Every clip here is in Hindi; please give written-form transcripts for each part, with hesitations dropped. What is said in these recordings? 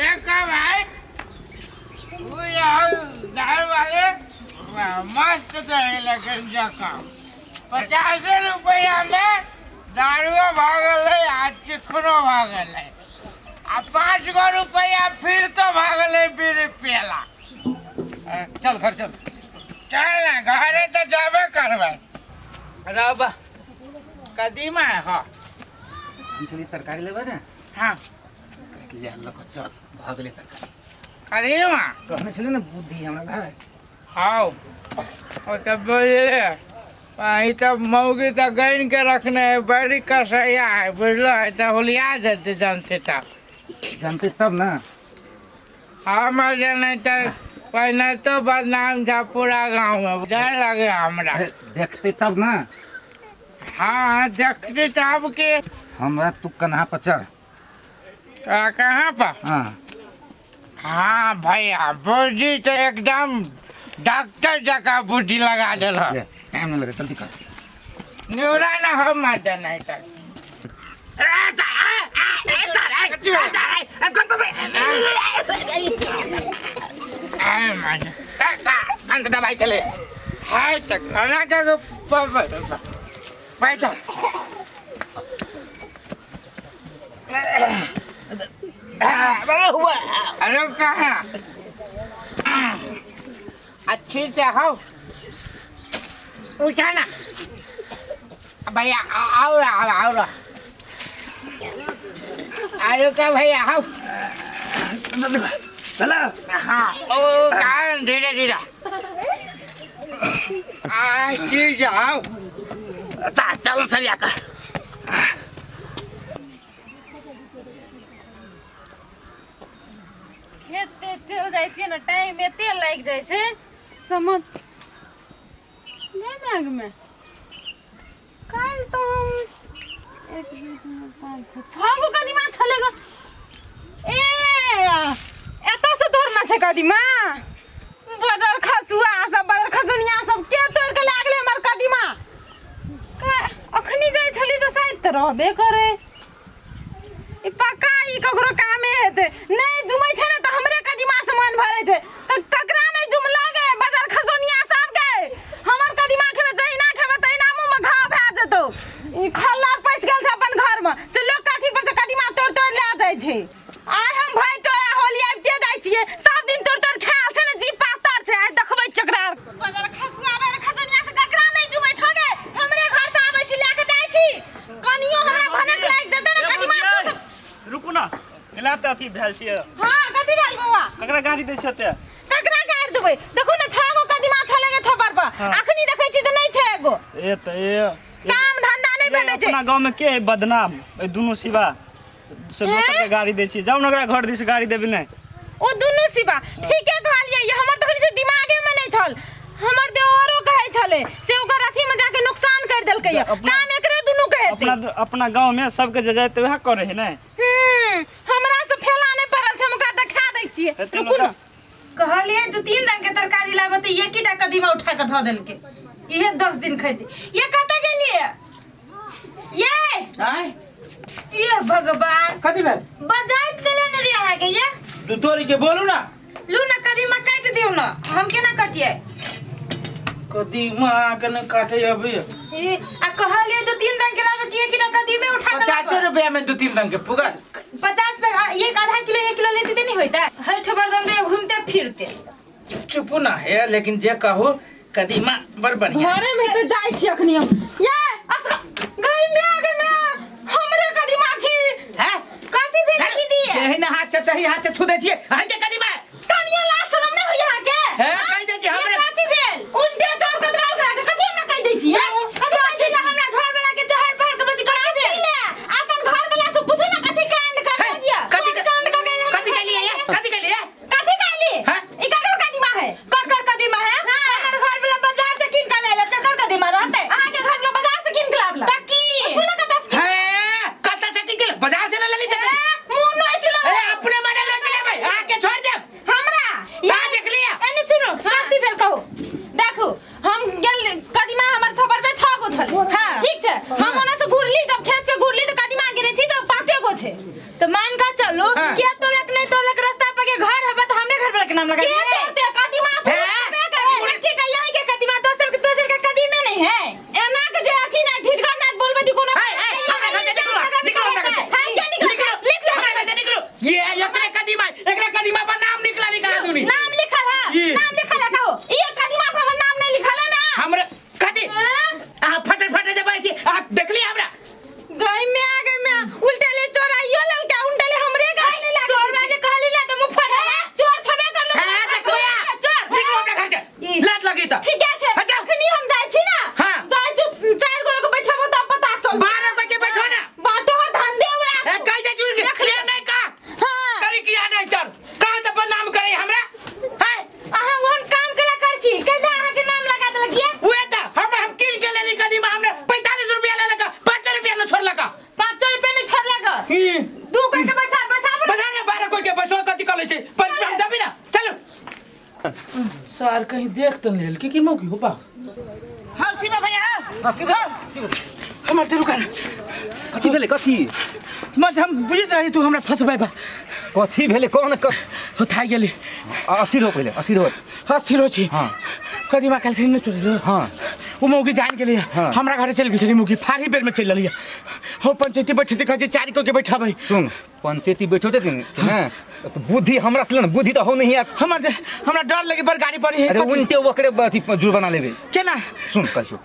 देखा भाई वो यार दाल वाले मस्त करे लेकिन जका 50 रुपया में दारुआ भागल है आज चिकनो भागल है आ 5 रुपया फिर तो भागल है फिर पेला चल घर चल चल ना घरे तो जाबे करबे रब कदीमा है हाँ चली तरकारी लेबे ना हाँ ले लो चल भाग ले तरकारी कदीमा कहने चले ना बुद्धि हमरा है हाँ और तब बोले वही तब मौगी तो गैन के रखने है बड़ी कसैया है बुझलो है तो होलिया देते जानते तब ना हाँ मजे नहीं तो पहले तो बदनाम था पूरा गांव में डर लगे हमरा देखते तब ना हाँ देखते तब के हमरा तू कन्हा पर चढ़ कहाँ पर हाँ हाँ भैया बुद्धि तो एकदम डॉक्टर जगह बुद्धि लगा दिल टाइम नहीं लगे जल्दी कर न्यूरा ना हो मत नहीं तक दवाई चले हाय तक खाना का बैठो अरे कहाँ अच्छी से हो उठाना भैया आओ रहा आयो का भैया आओ चला हाँ ओ कहाँ धीरे धीरे ठीक आओ चल सरिया का खेते चल जाय छै न टाइम एते लाग जाय छै समझ नहीं नाग में काल तो हम 1 2 3 5 6 गो कदीमा छलेगा ए एता से तोड़ना छै कदीमा बदर खसुआ सब बदर खसुनिया सब के तोड़ के लागले हमर कदीमा का अखनी जाय छली तो शायद त रहबे करे ई पक्का ई ककरो कामे हेते नहीं जुमै छै न त हमरे कदीमा से मन भरे छै त ककरा नहीं जुम लागे बाजार खसोनिया सब के हमर कदीमा खेबे जहिना खेबे तहिना मुंह में घाव भए जेतो ई खल्ला पैस गेल छै अपन घर में से लोग काठी पर से कदीमा तोड़ तोड़ ले जाय छै आइ हम भाई टोया होली आबिते जाय छियै सब दिन तोड़ तोड़ खायल छै न जी पातर छै आज देखबै चकरा बाजार खसुआ बाजार खसोनिया से ककरा नहीं जुमै छगे हमरे घर से आबै छी लेके जाय छी कनियो हमरा भनक लाग जेते न कदीमा रुकू ना चलाते अथी भेल छियै हां कथि भेल बौआ ककरा गाड़ी दै छते ककरा गाड़ देबै देखो न 6 गो कदीमा छलेगे थोपर पर अखनी देखै छी त नहीं छै एगो ए त ए काम धंधा नहीं भेटै छै अपना गांव में के है बदनाम ए दुनु सिवा से दोसर के गाड़ी दै छी जाउ नकरा घर दिस गाड़ी देबी नै ओ दुनु सिवा ठीके कहलियै ये हमर तखनी से दिमागे में नहीं छल हमर देवरो कहै छले से ओकर अथी में जाके नुकसान कर देलकै काम एकरे दुनु कहते अपना गांव में सबके जे जाते वह करे है नै हमरा से फैला नहीं पड़ल छै हम ओकरा देखा दै छियै रुकू न कहलिए 2-3 रंग के तरकारी लाबे त एक हीटा कदीमा उठा के ध देलके इहे 10 दिन खैते ये कत गेलिए ये आय ये भगवान कथी भेल बजाइत केले न रे अहाँ के ये तू तोरी के बोलू ना लू न कदीमा काट दियो न हम केना कटिए कदीमा के न काटे अभी ए आ कहलिए 2-3 रंग के लाबे कि एक हीटा कदीमे उठा के 50 रुपया में 2-3 रंग के पुगा 50 पे एक आधा किलो 1 किलो लेते नहीं होता हर ठबरदम रे घूमते फिरते चुप ना है लेकिन जे कहू कदीमा बड़ बढ़िया घरे में तो जाय छी अखनी हम ये असका गई में आगे में हमरे कदीमा छी है कथी भेल की दिए जेही ना हाथ से तही हाथ से छू दे छिए अहीं के कदीमा कनिया ला शरम नहीं होय यहाँ के है कह दे छी हमरे कथी भेल उल्टे चोर के दबाल करा के कथि हमरा कह दै छी कथी कथी ला हमरा घर वाला के जहर पड़ के बची कथी भेल अपन घर वाला से पूछो ना कथी कांड कर दिया कथी के लिए ये कथी के लिए कथी कहली हैं? ई ककर कदीमा है ककर कदीमा है हमर घर वाला बाजार से किन के ले ककर कदीमा रहते अहाँ के घर में बाजार से किन के लावला तकी पूछो ना कतस है कता से के बाजार से ना ले ली मुंह नहीं चला ए अपने माने ले चले भाई आके छोड़ दे हमरा या देख लिया एने सुनो कथी भेल कहू देखो हम गेल कदीमा हमर छपर पे 6 गो छल हाँ। ठीक छै हम ओना से घुरली जब खेत से घुरली तो कदीमा गिरे छी तो 5 गो छै तो मान का चलो हाँ। क्या तोड़क नहीं तोड़क रास्ता के नाम लगा के तोड़ते कदीमा पे करे की का यही के कदीमा दोसर के कदीमे नहीं है एना के जे अथी ना ठिठका ना बोलबे दी कोनो हमरा घर से निकलो हां क्या निकल लिख हमरा घर से निकलो ये एकरा कदीमा पर नाम निकला दूनी नाम लिखल है नाम लिखल है कहो ये कदीमा पर नाम नहीं लिखल है ना हमरा कदी आ फटे जबाई छी आ देखली हमरा गई में आ गई में उल्टे ले चोराइयो ले क्या उल्टे ले हमरे गाय नहीं लागे चोर जे कहली ना तो मुंह फट है चोर छबे कर लो हां देखो या चोर निकलो हमरा घर से लात लगी त ठीक है अखनी हम जाय छी ना हाँ। जाय जो चार गोरे को बैठाबो त पता चल 12 रुपए के बैठो ना बात और धंधे हुए ए कह दे जुड़ के ले नहीं का हां करी किया नहीं तर कहां त बदनाम करे हमरा है अहाँ वहन काम करा कर छी कैला अहाँ के नाम लगा दे लगिए उए त हम किन के लेली कदीमा हमने 45 रुपया ले लगा 5 रुपया न छोड़ लगा 5 रुपए में छोड़ लगा तू कोई के बसा बजाने 12 कोई के बसो कथि कले छै 5 रुपया दबी ना चलो सर कहीं देख तो लेल की मौकी हो बा हां सीमा भैया हां की हमर ते रुका कथी भेलै कथी मत हम बुझित रही तू हमरा फसबै बा कथी भेलै कोन हो थाई गेली 80 हो पहिले 80 हो अस्थिर हो छी हां कदीमा काल खिन न चोरी हां वो मौकी जान के लिए हाँ। हमरा घरे चल गई मौकी फाड़ी बेर में चल लिया हो पंचायती बैठे कहे चारी को के बैठा भाई सुन पंचायती बैठोते दिन हैं तो बुद्धि हमरा से न बुद्धि तो हो नहीं है हमरा डर लगे पर गाड़ी पड़ी है अरे उनटे ओकरे अथी जुड़ बना लेबे केना सुन कसो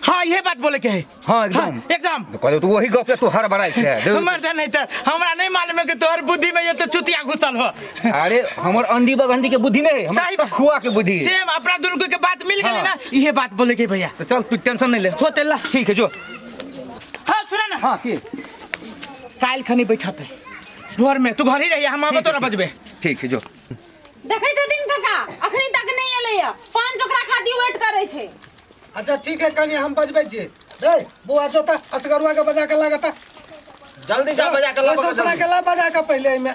हाँ ये बात बोले के है हां एकदम एकदम तो कहलो तू वही गप पे तू हर बड़ाई छै हमर त नहीं त हमरा नहीं मालूम है कि तोहर बुद्धि में ये तो चुतिया घुसल हो अरे हमर अंडी बगंडी के बुद्धि नहीं सही हम बात। खुआ के बुद्धि सेम अपना दुनु के बात मिल गई हाँ। ना ये बात बोले के भैया तो चल तू टेंशन नहीं ले हो तेला ठीक है जो हाँ सुना ना हां की काल खनी बैठाते भोर में तू घर ही रहिए हम आबे तोरा बजबे ठीक है जो देखै छथिन काका अखनी तक नहीं एलैया पांच ओकरा खाती वेट करे छै अच्छा ठीक है कनी हम बजबै छी रे बुआ जो त असगरुआ के बजा के लागता जल्दी जा बजा के ला ससुरा के ला बजा के पहले में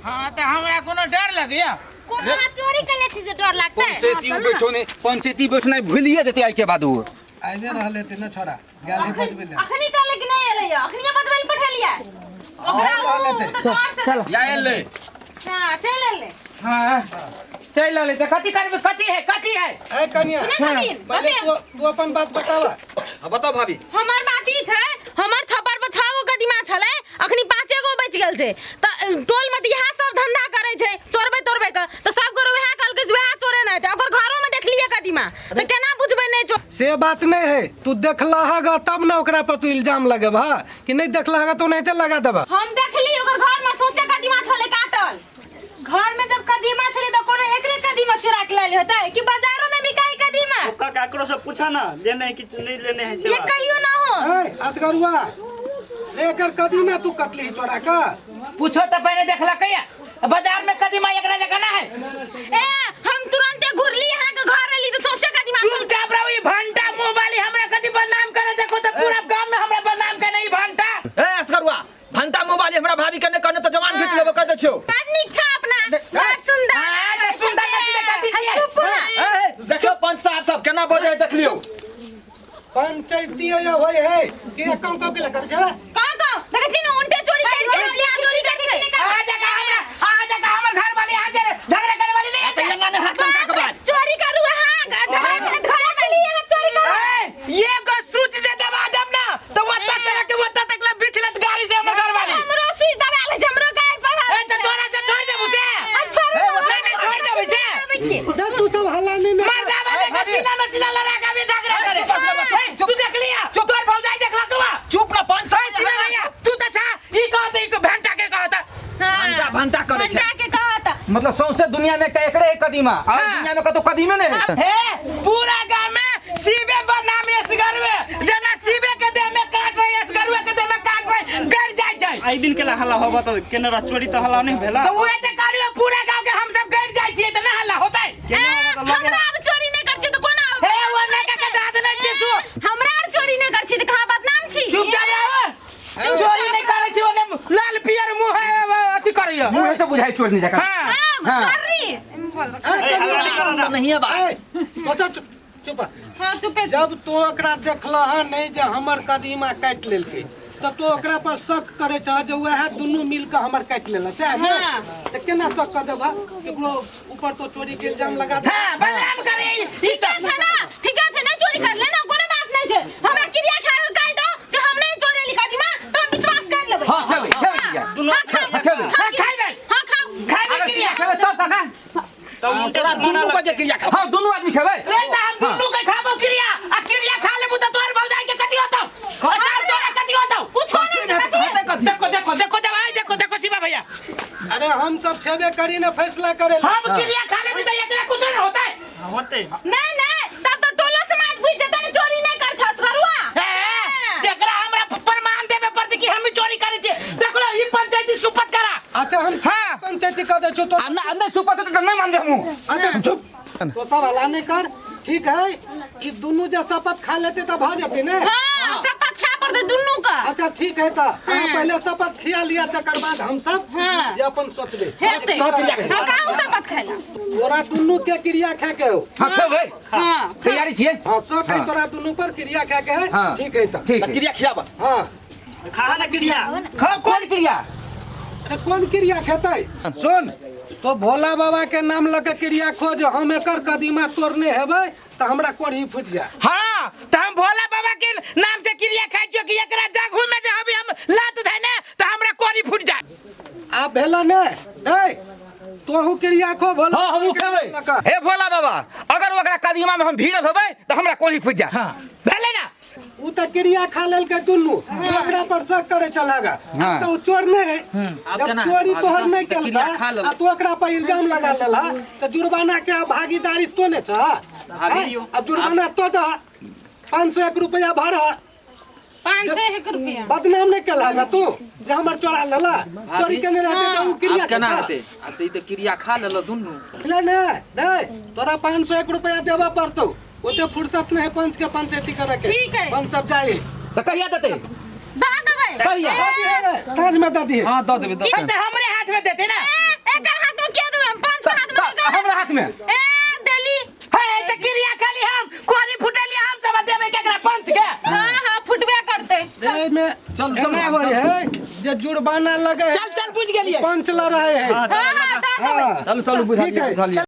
हाँ तो हमरा कोनो डर लगिया कोना चोरी कले छी जे डर लगता है पंचायती बैठना भूलिए देते आई के बाद वो आइने रहले त न छोड़ा गाली बजबै ले अखनी तक लेकिन नहीं एलैया अखनी बदल पठेलिया चल या ले हां चल ले हाँ चल ले तो कथी करबे कथी है ए कनिया सुने छथिन पहले तू अपन बात बतावा बताओ भाभी हमर बात ई छै हमर छपर पर 6 गो कदीमा छले अखनी 5 गो बच गेल छै त टोल में इहा सब धंधा करे छै चोरबे तोरबे के त सब गो वहा कल के वहा चोरे नै त ओकर घरो में देखलिए कदीमा त केना बुझबे नै चोर से बात नहीं है तू देखला हगा तब ना ओकरा पर तू इल्जाम लगब हा कि नहीं देखला हगा तो नहीं ते लगा देबा हम देखली ओकर घर में सौसे कदीमा छले काटल घर में जब कदीमा छले तो कोनो एकरे कदीमा चुरा के लाले होता है कि बाजारों में बिकाई कदीमा का काकरो से पूछा ना लेने है कि नहीं लेने है ये सेवा कहियो ना हो ए असगरुआ एकर कदीमा तू कटली चोरा का पूछो तो पहले देखला कहिया बाजार में कदीमा एकरा जगह ना है ए हम तुरंते घुरली यहां के घर एली त सौसे कदीमा चुपचाप रहो ये घंटा मुंह वाली हमरा कदी बदनाम करे देखो तो पूरा गांव में हमरा बदनाम करे नहीं घंटा ए असगरुआ भंटा मोबाइल हमरा भाभी कने कने त जवान खींच लेबो कह दे छौ बड़ नीक छै अपना बड़ सुंदर हाँ, सुंदर कथी देखती है? चुप ना ए देखो पंच साहब सब केना बजे देख लियो पंचायती होय है कि अकाउंट के लकर जरा का देखे छी न उनटे चोरी कर के लिया चोरी कर छै आ जगह हमर घर वाली आ जा झगड़ा करे वाली नहीं त यंगा ने हाथ चमका के बाद चोरी करू हां झगड़ा करे घर वाली यहां चोरी करू ए, ये को सूच से दबा दब ना तो वो तक तक बिचलत गाड़ी से हमर घर वाली हमरो सुई दबा ले हमरो गाय पर ए तो तोरा से छोड़ दे उसे नहीं छोड़ दे उसे देख तू सब हल्ला नहीं ना मर जा बजे सीना में सीना लड़ा के भी झगड़ा करे तू देख लिया तोर भौजाई देखला तू चुप ना पंच ओए सीना भैया तू तो छा ई कहत ई को घंटा के कहत भंटा करे छै घंटा के कहत मतलब सौंसे दुनिया में एकरे एक कदीमा और हाँ। दुनिया में कतो कदीमे नहीं है हे पूरा गांव में सीबे बदनाम असगरुए जना सीबे के देह में काट रहे असगरुए के देह में काट रहे गड़ जाय छै आई दिन के ला हल्ला होबा तो केनरा चोरी तो हल्ला नहीं भेला तो उहे ते करियो पूरा गांव के हम सब गड़ जाय छियै त ना हल्ला होतै हमरा आर चोरी नहीं कर छी त कोना हे वो नहीं के दाद नहीं पीसू हमरा आर चोरी नहीं कर छी त कहां बदनाम छी चुप जा रहो चोरी नहीं करे छी ओने लाल पियर मुंह है अथी करियो मुंह से बुझाई चोर नहीं जका हां हां चोरी नहीं है बात बच्चा चुप हां चुपे जब तू ओकरा देखला है नहीं जे हमर कदीमा काट लेलकै तो तू ओकरा पर शक करे छ जो वह दुनू मिल के हमर काट लेला से ने हाँ। तो केना शक कर देबा केकरो ऊपर तो चोरी के इल्जाम लगा दे हां बदनाम करे ठीक है ना चोरी कर ले ना कोनो बात नहीं छे हमरा क्रिया खा के कह दो से हम नहीं चोरी लिखा दी मां तो हम विश्वास कर लेबै हां खेबै दुनू खेबै खाइबे हां खाओ खाइबे क्रिया खेबै तब काका तो उल्टे तोरा दुनू को जे क्रिया खा हां दुनू आदमी खेबै नहीं ना हम दुनू के खाबो क्रिया आ क्रिया खा लेबू तो तोर भौजाई के कथि होतौ असर तोरा कथि होतौ कुछ नहीं देखो जवाई देखो शिवा भैया अरे हम सब छेबे करी ना फैसला करे हम क्रिया खा लेबी तो एकरा कुछ नहीं होता है होते नहीं तब तो टोलो समाज बुझ जते ने चोरी नहीं कर छस करुआ देखरा हमरा प्रमाण देबे पड़ते कि हम चोरी करे छे देखलो ई पंचायती सुपत करा अच्छा हम हाँ। पंचायती कर दे तो अंदर सुपर तो नहीं मान दे हम अच्छा चुप तो सब हला नहीं कर ठीक है कि दोनों जो शपथ खा लेते तो भा जाते ने हां शपथ खा पड़ दे दुन्नु का अच्छा ठीक है तो पहले शपथ खिया लिया तकर बाद हम सब हाँ। ये अपन सोचबे हेते हां काऊ शपथ खाइला तोरा दोनों के क्रिया खा के हो हां खेबै हां तैयारी छियै हाँ शौक है तोरा दोनों पर क्रिया खा के है हाँ। ठीक है तो ठीक है क्रिया खियाबा हाँ खा ना क्रिया कौन क्रिया अरे कौन क्रिया खेते सुन तो भोला बाबा के नाम लगे क्रिया खोज हम एकर कदीमा तोड़ने हेबै तो हमरा कोढ़ी फूट जाए हां त हम भोला बाबा के नाम से क्रिया खाइ जो कि एकरा जागू में जे अभी हम लात धने त हमरा कोरी फूट जाए आप भेला ने ए तोहू क्रिया खो भोला हां हम खेबै हे भोला बाबा अगर ओकरा कदीमा में हम भीड़ल होबै तो हमरा कोढ़ी फूट जा हां भेले ना उ त क्रिया खा लेल के दुन्नू ओकरा पर शक करे चलागा हाँ। तो उ चोर नहीं है जब चोरी तोहर नहीं केलका आ तू ओकरा पर इल्जाम लगा लेला तो जुर्माना के भागीदारी तो ने छ अब जुर्माना तो दा 501 रुपया भर 501 रुपया बदनाम नहीं केला तू जे हमर चोरा लेला चोरी केने रहते तो उ क्रिया केना हेतै आ त ई त क्रिया खा लेलो दुन्नु ले ने नहीं तोरा 501 रुपया देबा पड़तो ओते फुर्सत नहीं पंच के पंचायती करे के ठीक है। पंच सब जाए तो कहिया देते दा देबै कहिया काज में दादी हां द देबे द त हमरे हाथ में देते ना एकर हाथ में के देबै पांच हाथ में हमरा हाथ में ए देली है त क्रिया खाली हम कोरी फुटेली हम सब देबे केकरा पंच के हां फुटबे करते ए में चल होय है जे जुर्माना लगे चल बुझ गेलिए पंच ला रहे हैं हां दा देबै चलो चलो बुझा ठीक है। लिया